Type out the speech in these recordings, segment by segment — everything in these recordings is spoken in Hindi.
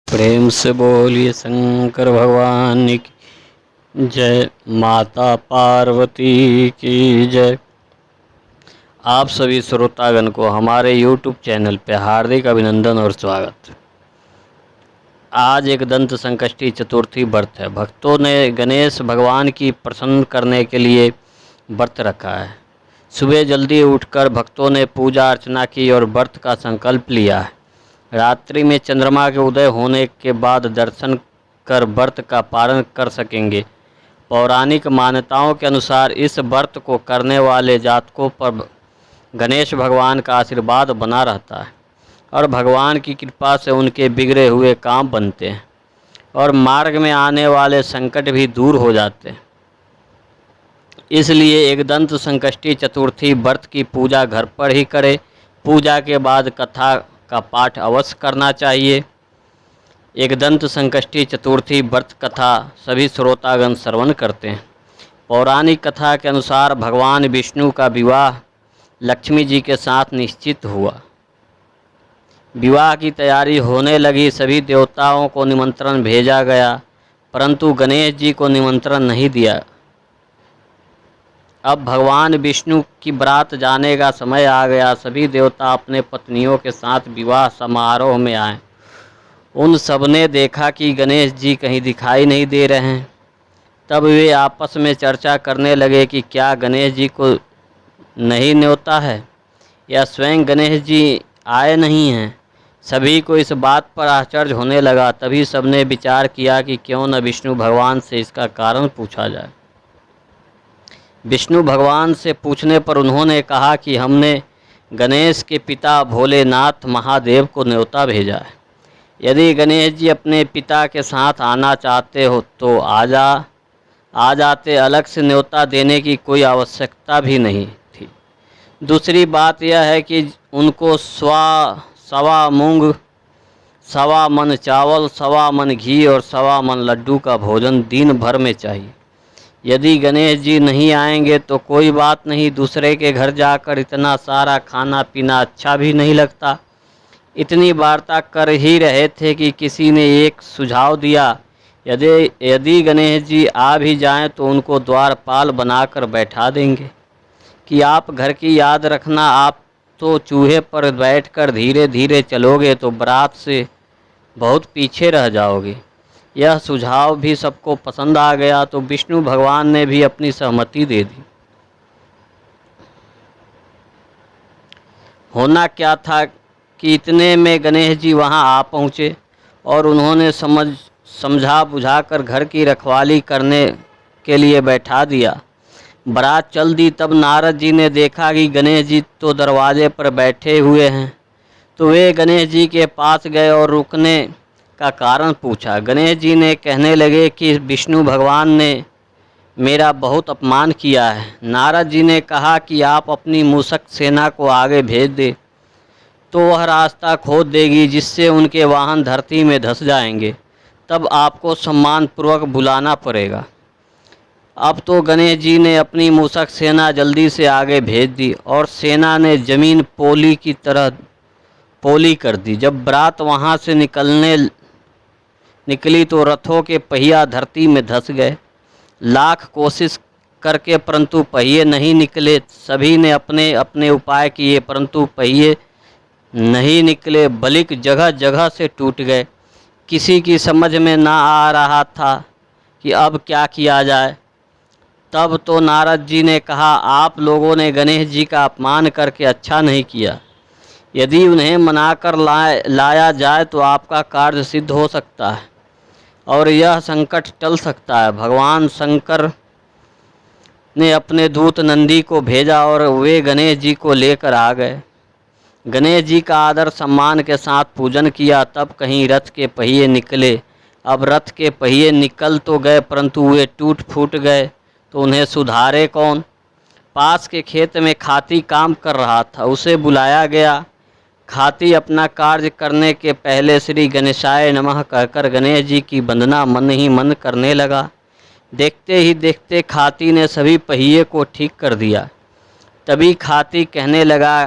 प्रेम से बोलिए शंकर भगवान की जय। माता पार्वती की जय। आप सभी श्रोतागण को हमारे YouTube चैनल पे हार्दिक अभिनंदन और स्वागत। आज एक दंत संकष्टी चतुर्थी व्रत है। भक्तों ने गणेश भगवान की प्रसन्न करने के लिए व्रत रखा है। सुबह जल्दी उठकर भक्तों ने पूजा अर्चना की और व्रत का संकल्प लिया है। रात्रि में चंद्रमा के उदय होने के बाद दर्शन कर व्रत का पालन कर सकेंगे। पौराणिक मान्यताओं के अनुसार इस व्रत को करने वाले जातकों पर गणेश भगवान का आशीर्वाद बना रहता है और भगवान की कृपा से उनके बिगड़े हुए काम बनते हैं और मार्ग में आने वाले संकट भी दूर हो जाते हैं। इसलिए एकदंत संकष्टी चतुर्थी व्रत की पूजा घर पर ही करें। पूजा के बाद कथा का पाठ अवश्य करना चाहिए। एकदंत संकष्टी चतुर्थी व्रत कथा सभी श्रोतागण श्रवण करते हैं। पौराणिक कथा के अनुसार भगवान विष्णु का विवाह लक्ष्मी जी के साथ निश्चित हुआ। विवाह की तैयारी होने लगी। सभी देवताओं को निमंत्रण भेजा गया, परंतु गणेश जी को निमंत्रण नहीं दिया। अब भगवान विष्णु की बारात जाने का समय आ गया। सभी देवता अपने पत्नियों के साथ विवाह समारोह में आए। उन सब ने देखा कि गणेश जी कहीं दिखाई नहीं दे रहे हैं। तब वे आपस में चर्चा करने लगे कि क्या गणेश जी को नहीं न्योता है या स्वयं गणेश जी आए नहीं हैं। सभी को इस बात पर आश्चर्य होने लगा। तभी सबने विचार किया कि क्यों न विष्णु भगवान से इसका कारण पूछा जाए। विष्णु भगवान से पूछने पर उन्होंने कहा कि हमने गणेश के पिता भोलेनाथ महादेव को न्योता भेजा है। यदि गणेश जी अपने पिता के साथ आना चाहते हो तो आ जाते। अलग से न्योता देने की कोई आवश्यकता भी नहीं थी। दूसरी बात यह है कि उनको सवा मूंग, सवा मन चावल, सवा मन घी और सवा मन लड्डू का भोजन दिन भर में चाहिए। यदि गणेश जी नहीं आएंगे तो कोई बात नहीं, दूसरे के घर जाकर इतना सारा खाना पीना अच्छा भी नहीं लगता। इतनी वार्ता कर ही रहे थे कि किसी ने एक सुझाव दिया, यदि गणेश जी आ भी जाएं तो उनको द्वारपाल बनाकर बैठा देंगे कि आप घर की याद रखना। आप तो चूहे पर बैठकर धीरे धीरे चलोगे तो बारात से बहुत पीछे रह जाओगे। यह सुझाव भी सबको पसंद आ गया तो विष्णु भगवान ने भी अपनी सहमति दे दी। होना क्या था कि इतने में गणेश जी वहां आ पहुँचे और उन्होंने समझा बुझाकर घर की रखवाली करने के लिए बैठा दिया। बारात चल दी। तब नारद जी ने देखा कि गणेश जी तो दरवाजे पर बैठे हुए हैं, तो वे गणेश जी के पास गए और रुकने का कारण पूछा। गणेश जी ने कहने लगे कि विष्णु भगवान ने मेरा बहुत अपमान किया है। नारद जी ने कहा कि आप अपनी मूषक सेना को आगे भेज दे तो वह रास्ता खोद देगी, जिससे उनके वाहन धरती में धंस जाएंगे। तब आपको सम्मानपूर्वक बुलाना पड़ेगा। अब तो गणेश जी ने अपनी मूषक सेना जल्दी से आगे भेज दी और सेना ने जमीन पोली की तरह पोली कर दी। जब बारात वहाँ से निकली तो रथों के पहिया धरती में धंस गए। लाख कोशिश करके परंतु पहिए नहीं निकले। सभी ने अपने अपने उपाय किए परंतु पहिए नहीं निकले, बल्कि जगह जगह से टूट गए। किसी की समझ में ना आ रहा था कि अब क्या किया जाए। तब तो नारद जी ने कहा, आप लोगों ने गणेश जी का अपमान करके अच्छा नहीं किया। यदि उन्हें मनाकर लाया जाए तो आपका कार्य सिद्ध हो सकता है और यह संकट टल सकता है। भगवान शंकर ने अपने दूत नंदी को भेजा और वे गणेश जी को लेकर आ गए। गणेश जी का आदर सम्मान के साथ पूजन किया। तब कहीं रथ के पहिए निकले। अब रथ के पहिए निकल तो गए परंतु वे टूट फूट गए तो उन्हें सुधारे कौन। पास के खेत में खाती काम कर रहा था, उसे बुलाया गया। खाती अपना कार्य करने के पहले श्री गणेशाय नमः कहकर गणेश जी की वंदना मन ही मन करने लगा। देखते ही देखते खाती ने सभी पहिए को ठीक कर दिया। तभी खाती कहने लगा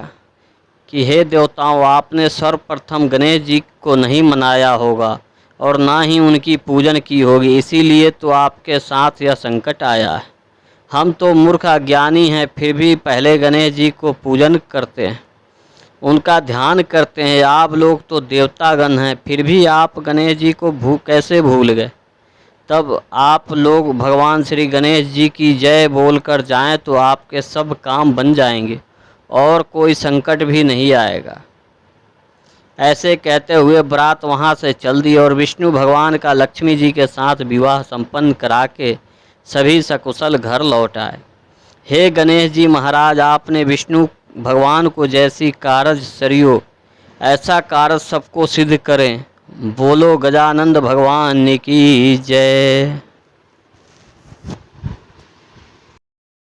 कि हे देवताओं, आपने सर्वप्रथम गणेश जी को नहीं मनाया होगा और ना ही उनकी पूजन की होगी, इसीलिए तो आपके साथ यह संकट आया है। हम तो मूर्ख अज्ञानी हैं, फिर भी पहले गणेश जी को पूजन करते हैं, उनका ध्यान करते हैं। आप लोग तो देवतागण हैं, फिर भी आप गणेश जी को कैसे भूल गए। तब आप लोग भगवान श्री गणेश जी की जय बोलकर जाएं तो आपके सब काम बन जाएंगे और कोई संकट भी नहीं आएगा। ऐसे कहते हुए बारात वहाँ से चल दी और विष्णु भगवान का लक्ष्मी जी के साथ विवाह संपन्न करा के सभी सकुशल घर लौट आए। हे गणेश जी महाराज, आपने विष्णु भगवान को जैसी कारज सरियो, ऐसा कारज सबको सिद्ध करें। बोलो गजानंद भगवान की जय।